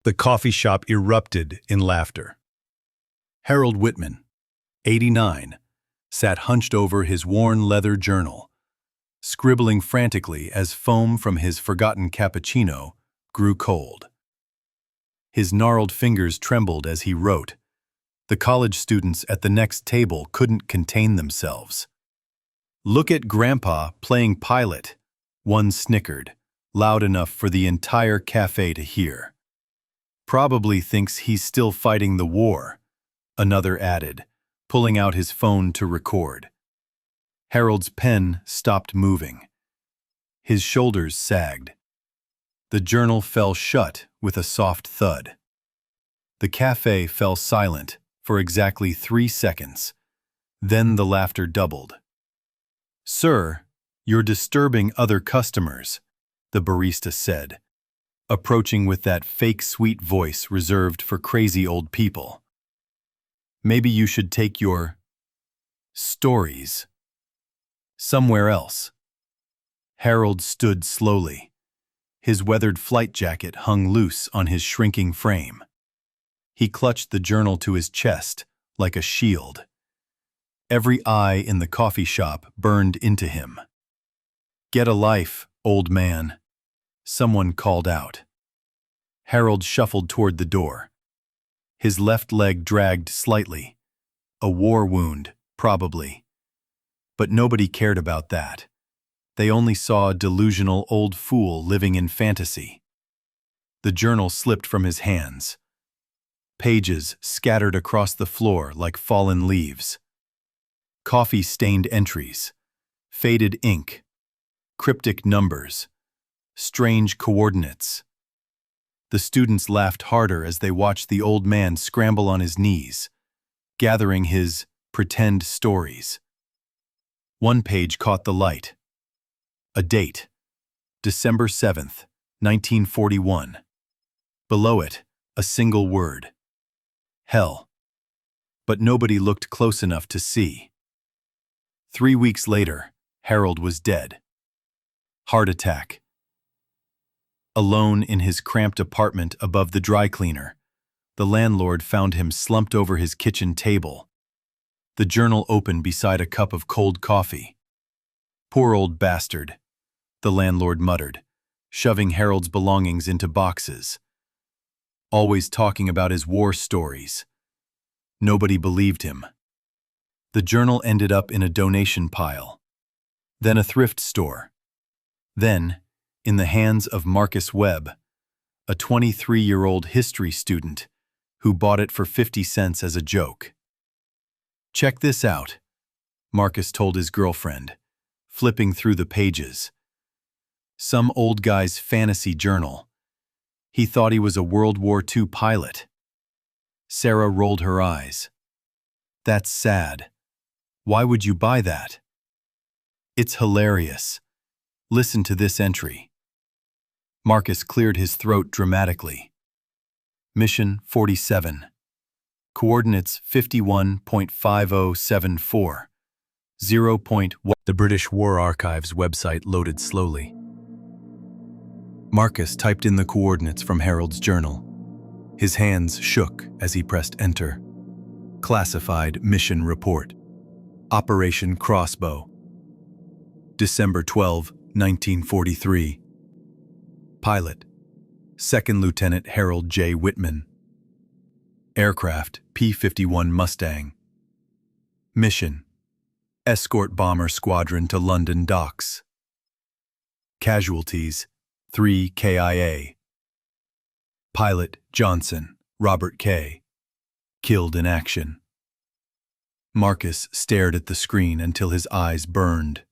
The coffee shop erupted in laughter. Harold Whitman, 89, sat hunched over his worn leather journal, scribbling frantically as foam from his forgotten cappuccino grew cold. His gnarled fingers trembled as he wrote. The college students at the next table couldn't contain themselves. "Look at Grandpa playing pilot," one snickered, loud enough for the entire cafe to hear. "Probably thinks he's still fighting the war," another added, pulling out his phone to record. Harold's pen stopped moving. His shoulders sagged. The journal fell shut with a soft thud. The cafe fell silent for exactly 3 seconds. Then the laughter doubled. "Sir, you're disturbing other customers," the barista said, approaching with that fake sweet voice reserved for crazy old people. "Maybe you should take your stories somewhere else." Harold stood slowly. His weathered flight jacket hung loose on his shrinking frame. He clutched the journal to his chest like a shield. Every eye in the coffee shop burned into him. "Get a life, old man," someone called out. Harold shuffled toward the door. His left leg dragged slightly. A war wound, probably. But nobody cared about that. They only saw a delusional old fool living in fantasy. The journal slipped from his hands. Pages scattered across the floor like fallen leaves. Coffee-stained entries, faded ink, cryptic numbers, strange coordinates. The students laughed harder as they watched the old man scramble on his knees, gathering his pretend stories. One page caught the light. A date, December 7th, 1941. Below it, a single word. Hell. But nobody looked close enough to see. 3 weeks later, Harold was dead. Heart attack. Alone in his cramped apartment above the dry cleaner, the landlord found him slumped over his kitchen table, the journal open beside a cup of cold coffee. "Poor old bastard," the landlord muttered, shoving Harold's belongings into boxes. Always talking about his war stories. Nobody believed him. The journal ended up in a donation pile. Then a thrift store. Then, in the hands of Marcus Webb, a 23-year-old history student who bought it for 50 cents as a joke. "Check this out," Marcus told his girlfriend, flipping through the pages. Some old guy's fantasy journal. He thought he was a World War II pilot. Sarah rolled her eyes. "That's sad. Why would you buy that?" "It's hilarious. Listen to this entry." Marcus cleared his throat dramatically. Mission 47. Coordinates 51.5074. 0.1. The British War Archives website loaded slowly. Marcus typed in the coordinates from Harold's journal. His hands shook as he pressed enter. Classified mission report. Operation Crossbow. December 12, 1943. Pilot, Second Lieutenant Harold J. Whitman. Aircraft, P-51 Mustang. Mission, escort bomber squadron to London docks. Casualties, 3 KIA. Pilot, Johnson, Robert K. Killed in action. Marcus stared at the screen until his eyes burned.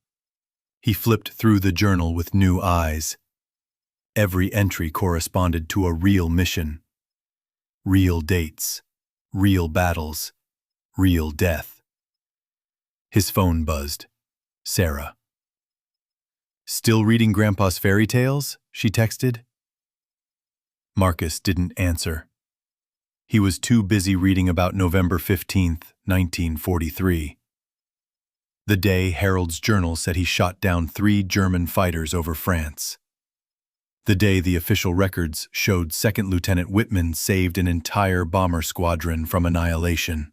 He flipped through the journal with new eyes. Every entry corresponded to a real mission. Real dates, real battles, real death. His phone buzzed. Sarah. "Still reading Grandpa's fairy tales?" she texted. Marcus didn't answer. He was too busy reading about November 15th, 1943. The day Harold's journal said he shot down 3 German fighters over France. The day the official records showed Second Lieutenant Whitman saved an entire bomber squadron from annihilation.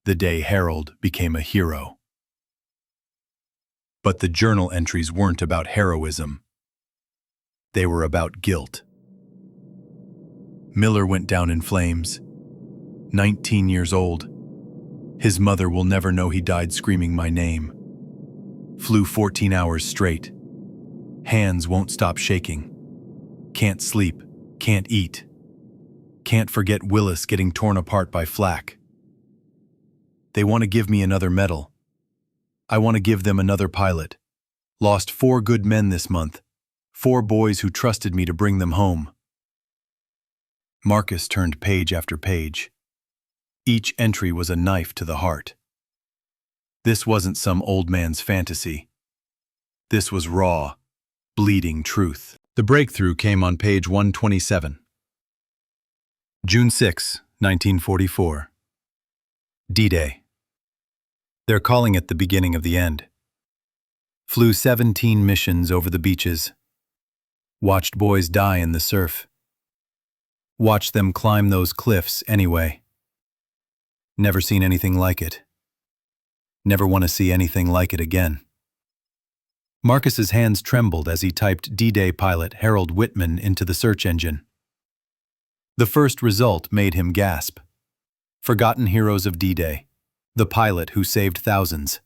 The day Harold became a hero. But the journal entries weren't about heroism. They were about guilt. Miller went down in flames. 19 years old. His mother will never know he died screaming my name. Flew 14 hours straight. Hands won't stop shaking. Can't sleep, can't eat. Can't forget Willis getting torn apart by flak. They want to give me another medal. I want to give them another pilot. Lost 4 good men this month. 4 boys who trusted me to bring them home. Marcus turned page after page. Each entry was a knife to the heart. This wasn't some old man's fantasy. This was raw, bleeding truth. The breakthrough came on page 127. June 6, 1944. D-Day. They're calling it the beginning of the end. Flew 17 missions over the beaches. Watched boys die in the surf. Watched them climb those cliffs anyway. Never seen anything like it. Never want to see anything like it again. Marcus's hands trembled as he typed D-Day pilot Harold Whitman into the search engine. The first result made him gasp. Forgotten heroes of D-Day. The pilot who saved thousands.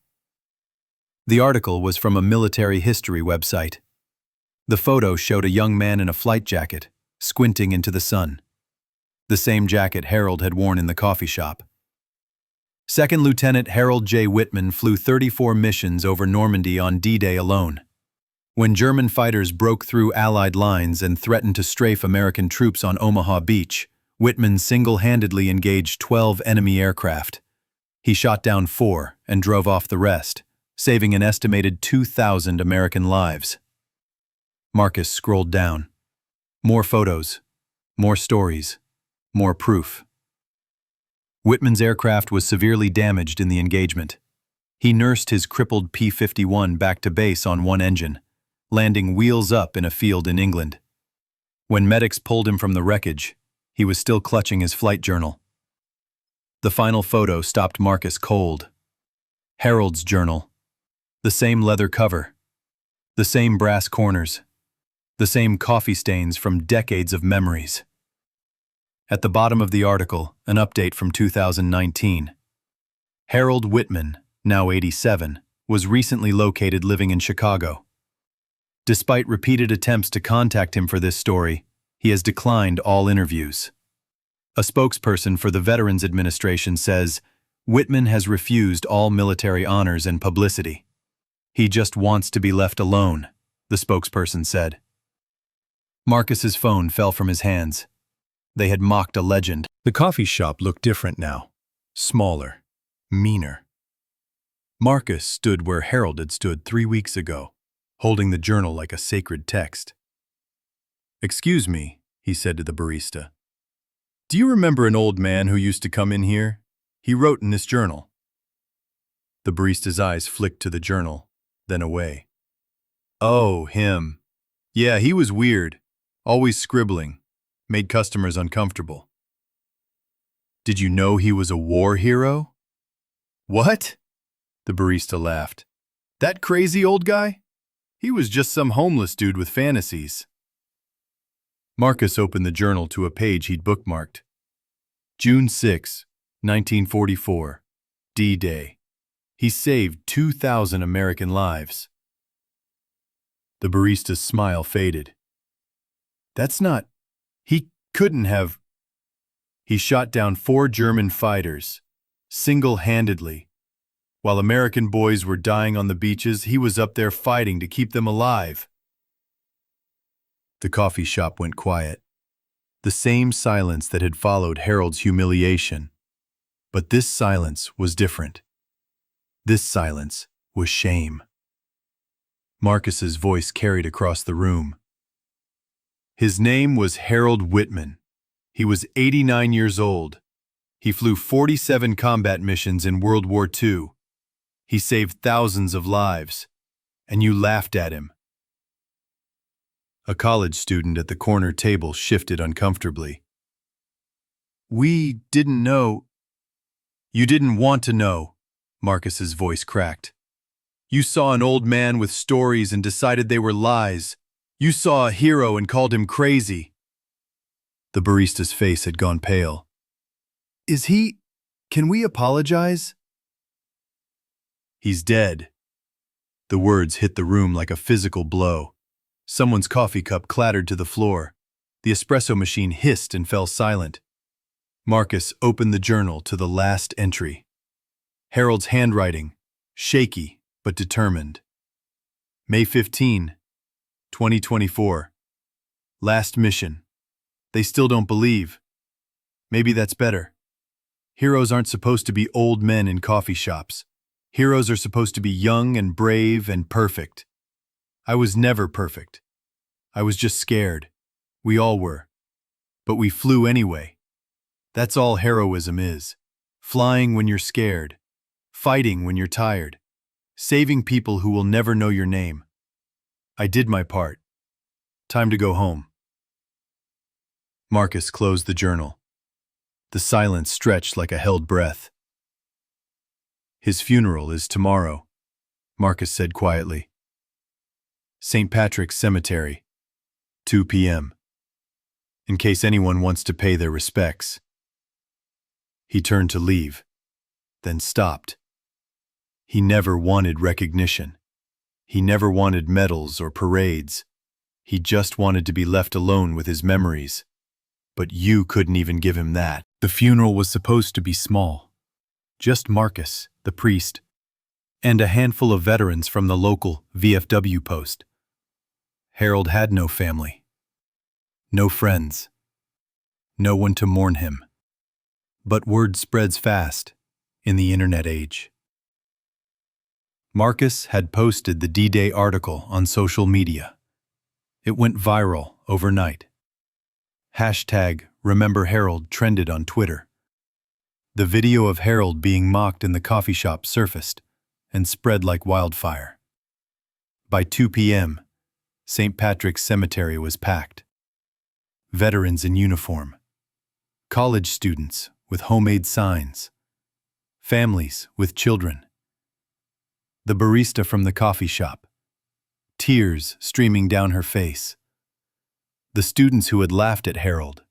The article was from a military history website. The photo showed a young man in a flight jacket, squinting into the sun. The same jacket Harold had worn in the coffee shop. Second Lieutenant Harold J. Whitman flew 34 missions over Normandy on D-Day alone. When German fighters broke through Allied lines and threatened to strafe American troops on Omaha Beach, Whitman single-handedly engaged 12 enemy aircraft. He shot down 4 and drove off the rest, saving an estimated 2,000 American lives. Marcus scrolled down. More photos, more stories, more proof. Whitman's aircraft was severely damaged in the engagement. He nursed his crippled P-51 back to base on one engine, landing wheels up in a field in England. When medics pulled him from the wreckage, he was still clutching his flight journal. The final photo stopped Marcus cold. Harold's journal. The same leather cover. The same brass corners. The same coffee stains from decades of memories. At the bottom of the article, an update from 2019. Harold Whitman, now 87, was recently located living in Chicago. Despite repeated attempts to contact him for this story, he has declined all interviews. A spokesperson for the Veterans Administration says, Whitman has refused all military honors and publicity. He just wants to be left alone, the spokesperson said. Marcus's phone fell from his hands. They had mocked a legend. The coffee shop looked different now. Smaller. Meaner. Marcus stood where Harold had stood 3 weeks ago, holding the journal like a sacred text. "Excuse me," he said to the barista. "Do you remember an old man who used to come in here? He wrote in this journal." The barista's eyes flicked to the journal, then away. "Oh, him. Yeah, he was weird. Always scribbling. Made customers uncomfortable." "Did you know he was a war hero?" "What?" The barista laughed. "That crazy old guy? He was just some homeless dude with fantasies." Marcus opened the journal to a page he'd bookmarked. June 6, 1944. D-Day. He saved 2,000 American lives. The barista's smile faded. "That's not... He couldn't have..." "He shot down 4 German fighters, single-handedly. While American boys were dying on the beaches, he was up there fighting to keep them alive." The coffee shop went quiet. The same silence that had followed Harold's humiliation. But this silence was different. This silence was shame. Marcus's voice carried across the room. His name was Harold Whitman. He was 89 years old. He flew 47 combat missions in World War II. He saved thousands of lives. And you laughed at him. A college student at the corner table shifted uncomfortably. "We didn't know." "You didn't want to know," Marcus's voice cracked. "You saw an old man with stories and decided they were lies. You saw a hero and called him crazy." The barista's face had gone pale. "Is he... Can we apologize?" "He's dead." The words hit the room like a physical blow. Someone's coffee cup clattered to the floor. The espresso machine hissed and fell silent. Marcus opened the journal to the last entry. Harold's handwriting, shaky but determined. May 15, 2024. Last mission. They still don't believe. Maybe that's better. Heroes aren't supposed to be old men in coffee shops. Heroes are supposed to be young and brave and perfect. I was never perfect. I was just scared. We all were. But we flew anyway. That's all heroism is. Flying when you're scared. Fighting when you're tired. Saving people who will never know your name. I did my part. Time to go home. Marcus closed the journal. The silence stretched like a held breath. "His funeral is tomorrow," Marcus said quietly. "St. Patrick's Cemetery, 2 p.m. In case anyone wants to pay their respects." He turned to leave, then stopped. He never wanted recognition. He never wanted medals or parades. He just wanted to be left alone with his memories. But you couldn't even give him that. The funeral was supposed to be small. Just Marcus, the priest, and a handful of veterans from the local VFW post. Harold had no family, no friends, no one to mourn him. But word spreads fast in the internet age. Marcus had posted the D-Day article on social media. It went viral overnight. #Remember Harold trended on Twitter. The video of Harold being mocked in the coffee shop surfaced and spread like wildfire. By 2 p.m., St. Patrick's Cemetery was packed. Veterans in uniform, college students with homemade signs, families with children, the barista from the coffee shop, tears streaming down her face, the students who had laughed at Harold,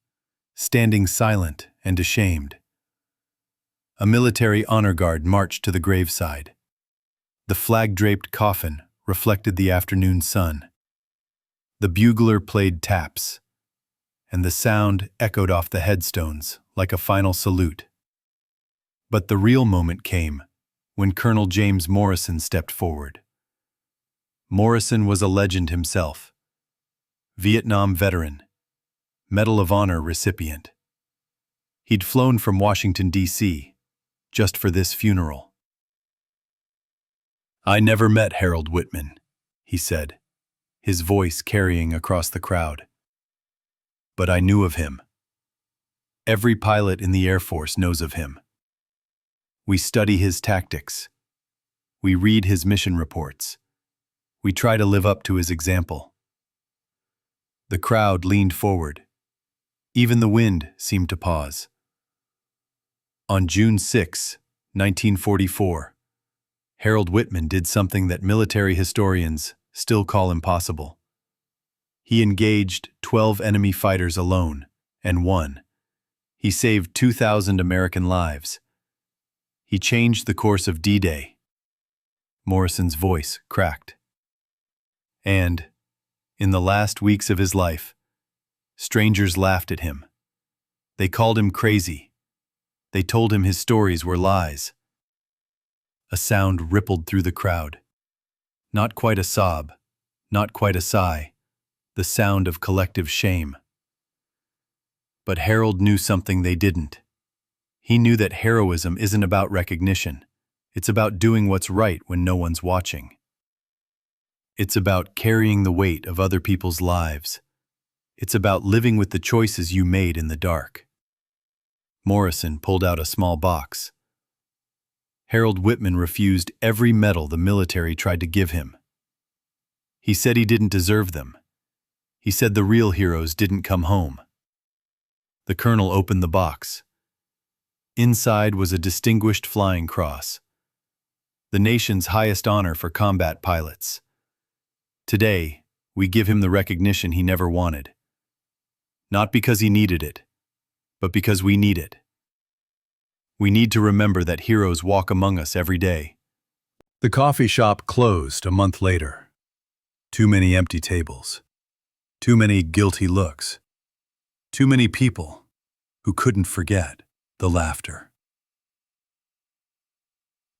standing silent and ashamed. A military honor guard marched to the graveside. The flag-draped coffin reflected the afternoon sun. The bugler played taps, and the sound echoed off the headstones like a final salute. But the real moment came when Colonel James Morrison stepped forward. Morrison was a legend himself. Vietnam veteran, Medal of Honor recipient. He'd flown from Washington, D.C., just for this funeral. "I never met Harold Whitman," he said, his voice carrying across the crowd. "But I knew of him. Every pilot in the Air Force knows of him. We study his tactics. We read his mission reports. We try to live up to his example." The crowd leaned forward. Even the wind seemed to pause. On June 6, 1944, Harold Whitman did something that military historians still call impossible. He engaged 12 enemy fighters alone and won. He saved 2,000 American lives. He changed the course of D-Day. Morrison's voice cracked. And, in the last weeks of his life, strangers laughed at him. They called him crazy. They told him his stories were lies. A sound rippled through the crowd. Not quite a sob, not quite a sigh, the sound of collective shame. But Harold knew something they didn't. He knew that heroism isn't about recognition. It's about doing what's right when no one's watching. It's about carrying the weight of other people's lives. It's about living with the choices you made in the dark. Morrison pulled out a small box. Harold Whitman refused every medal the military tried to give him. He said he didn't deserve them. He said the real heroes didn't come home. The colonel opened the box. Inside was a distinguished flying cross, the nation's highest honor for combat pilots. Today, we give him the recognition he never wanted. Not because he needed it, but because we need it. We need to remember that heroes walk among us every day. The coffee shop closed a month later. Too many empty tables. Too many guilty looks. Too many people who couldn't forget the laughter.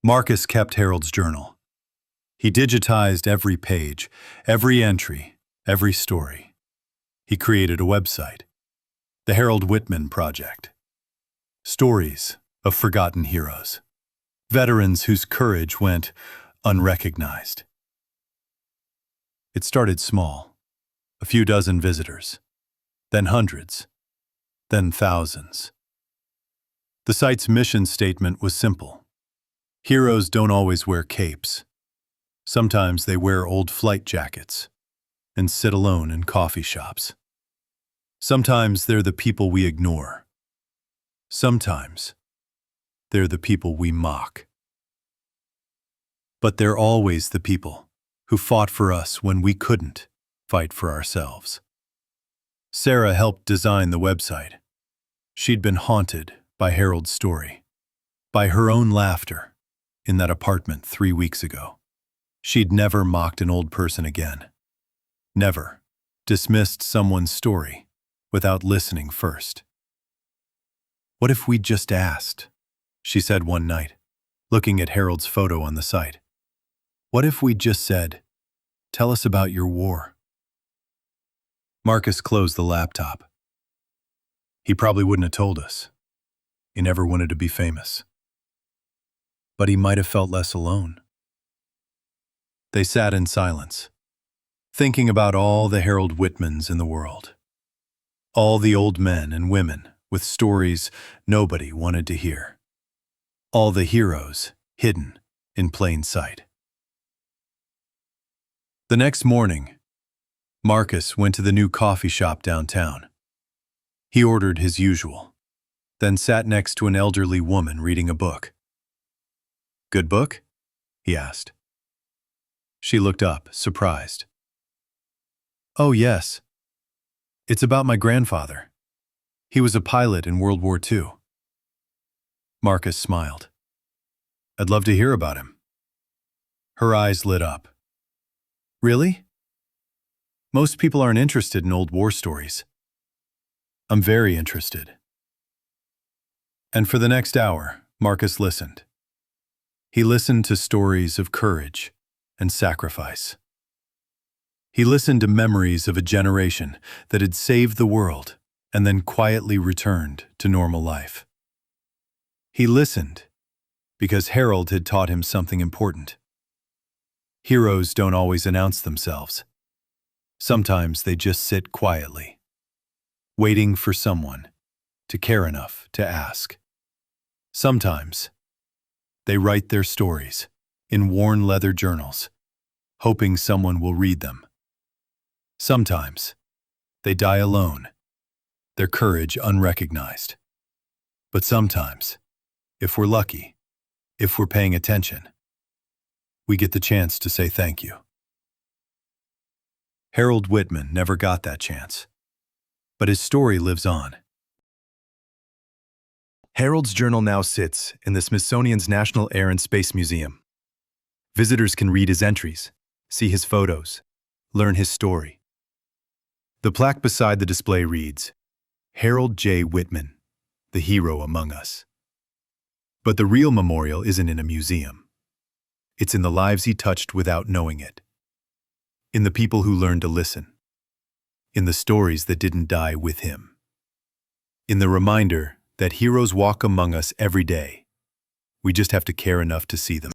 Marcus kept Harold's journal. He digitized every page, every entry, every story. He created a website, the Harold Whitman Project. Stories of forgotten heroes, veterans whose courage went unrecognized. It started small, a few dozen visitors, then hundreds, then thousands. The site's mission statement was simple. Heroes don't always wear capes. Sometimes they wear old flight jackets and sit alone in coffee shops. Sometimes they're the people we ignore. Sometimes they're the people we mock. But they're always the people who fought for us when we couldn't fight for ourselves. Sarah helped design the website. She'd been haunted by Harold's story, by her own laughter in that apartment 3 weeks ago. She'd never mocked an old person again. Never dismissed someone's story without listening first. "What if we just asked?" she said one night, looking at Harold's photo on the site. "What if we just said, 'Tell us about your war'?" Marcus closed the laptop. He probably wouldn't have told us. He never wanted to be famous. But he might have felt less alone. They sat in silence, thinking about all the Harold Whitmans in the world. All the old men and women with stories nobody wanted to hear. All the heroes hidden in plain sight. The next morning, Marcus went to the new coffee shop downtown. He ordered his usual, then sat next to an elderly woman reading a book. "Good book?" he asked. She looked up, surprised. "Oh, yes. It's about my grandfather. He was a pilot in World War II." Marcus smiled. "I'd love to hear about him." Her eyes lit up. "Really? Most people aren't interested in old war stories. I'm very interested." And for the next hour, Marcus listened. He listened to stories of courage and sacrifice. He listened to memories of a generation that had saved the world and then quietly returned to normal life. He listened because Harold had taught him something important. Heroes don't always announce themselves. Sometimes they just sit quietly, waiting for someone to care enough to ask. Sometimes they write their stories in worn leather journals, hoping someone will read them. Sometimes they die alone, their courage unrecognized. But sometimes, if we're lucky, if we're paying attention, we get the chance to say thank you. Harold Whitman never got that chance, but his story lives on. Harold's journal now sits in the Smithsonian's National Air and Space Museum. Visitors can read his entries, see his photos, learn his story. The plaque beside the display reads, "Harold J. Whitman, the hero among us." But the real memorial isn't in a museum. It's in the lives he touched without knowing it. In the people who learned to listen. In the stories that didn't die with him. In the reminder that heroes walk among us every day. We just have to care enough to see them.